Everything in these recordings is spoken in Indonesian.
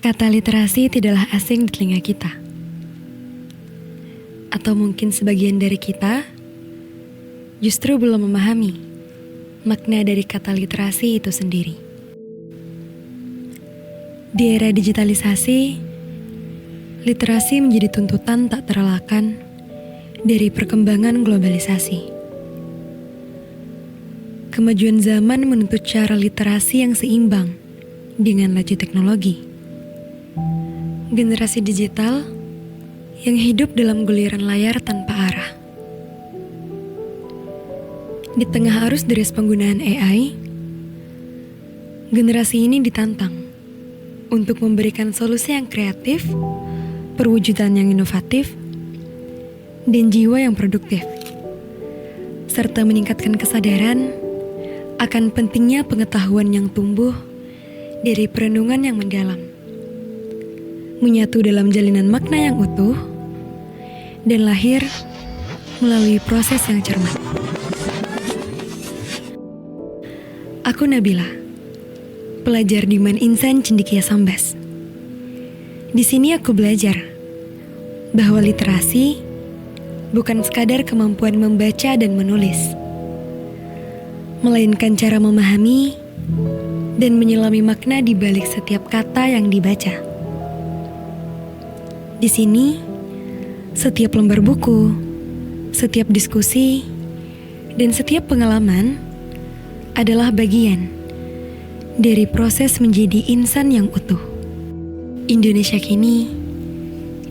Kata literasi tidaklah asing di telinga kita. Atau mungkin sebagian dari kita justru belum memahami makna dari kata literasi itu sendiri. Di era digitalisasi, literasi menjadi tuntutan tak terelakkan dari perkembangan globalisasi. Kemajuan zaman menuntut cara literasi yang seimbang dengan laju teknologi. Generasi digital yang hidup dalam guliran layar tanpa arah. Di tengah arus deras penggunaan AI, generasi ini ditantang untuk memberikan solusi yang kreatif, perwujudan yang inovatif, dan jiwa yang produktif, serta meningkatkan kesadaran akan pentingnya pengetahuan yang tumbuh dari perenungan yang mendalam, menyatu dalam jalinan makna yang utuh, dan lahir melalui proses yang cermat. Aku Nabila, pelajar di Man Insan Cendekia Sambas. Di sini aku belajar bahwa literasi bukan sekadar kemampuan membaca dan menulis, melainkan cara memahami dan menyelami makna di balik setiap kata yang dibaca. Di sini, setiap lembar buku, setiap diskusi, dan setiap pengalaman adalah bagian dari proses menjadi insan yang utuh. Indonesia kini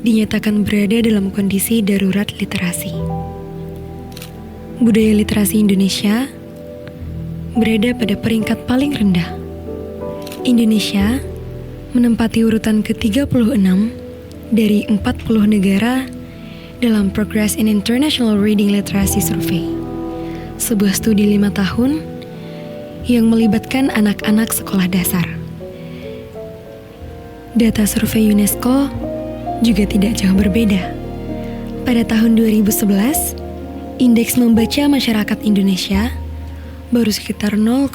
dinyatakan berada dalam kondisi darurat literasi. Budaya literasi Indonesia berada pada peringkat paling rendah. Indonesia menempati urutan ke-36 dari 40 negara dalam Progress in International Reading Literacy Survey, sebuah studi 5 tahun yang melibatkan anak-anak sekolah dasar. Data survei UNESCO juga tidak jauh berbeda. Pada tahun 2011, indeks membaca masyarakat Indonesia baru sekitar 0,001%.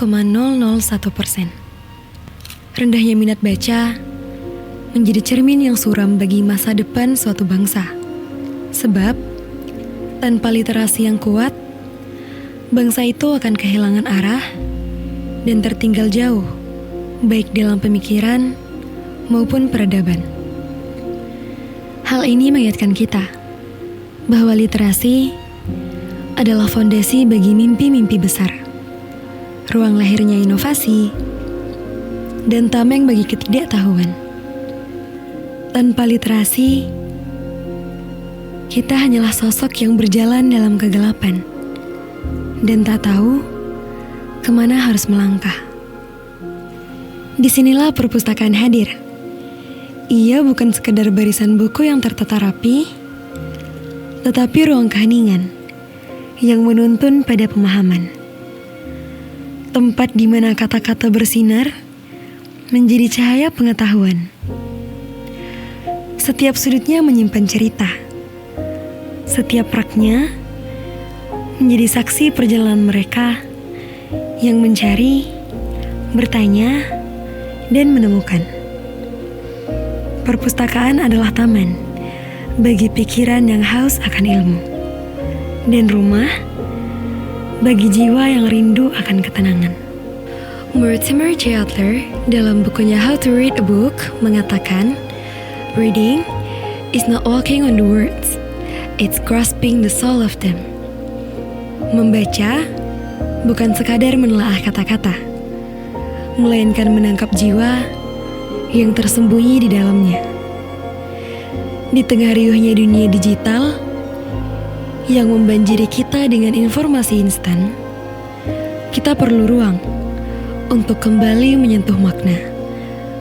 Rendahnya minat baca menjadi cermin yang suram bagi masa depan suatu bangsa. Sebab, tanpa literasi yang kuat, bangsa itu akan kehilangan arah dan tertinggal jauh, baik dalam pemikiran maupun peradaban. Hal ini mengingatkan kita bahwa literasi adalah fondasi bagi mimpi-mimpi besar, ruang lahirnya inovasi, dan tameng bagi ketidaktahuan. Tanpa literasi, kita hanyalah sosok yang berjalan dalam kegelapan dan tak tahu kemana harus melangkah. Disinilah perpustakaan hadir. Ia bukan sekedar barisan buku yang tertata rapi, tetapi ruang keheningan yang menuntun pada pemahaman. Tempat di mana kata-kata bersinar menjadi cahaya pengetahuan. Setiap sudutnya menyimpan cerita. Setiap raknya menjadi saksi perjalanan mereka yang mencari, bertanya, dan menemukan. Perpustakaan adalah taman bagi pikiran yang haus akan ilmu, dan rumah bagi jiwa yang rindu akan ketenangan. Mortimer J. Adler dalam bukunya How to Read a Book mengatakan, "Reading is not walking on the words, it's grasping the soul of them." Membaca bukan sekadar menelaah kata-kata, melainkan menangkap jiwa yang tersembunyi di dalamnya. Di tengah riuhnya dunia digital yang membanjiri kita dengan informasi instan, kita perlu ruang untuk kembali menyentuh makna,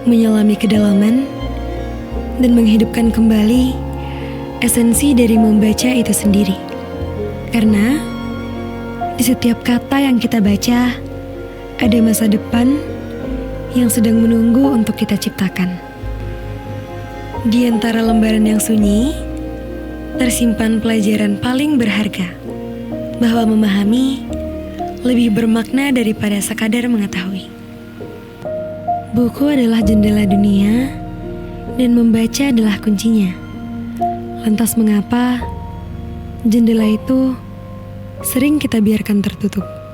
menyelami kedalaman, dan menghidupkan kembali esensi dari membaca itu sendiri. Karena di setiap kata yang kita baca, ada masa depan yang sedang menunggu untuk kita ciptakan. Di antara lembaran yang sunyi, tersimpan pelajaran paling berharga, bahwa memahami lebih bermakna daripada sekadar mengetahui. Buku adalah jendela dunia dan membaca adalah kuncinya. Lantas mengapa jendela itu sering kita biarkan tertutup?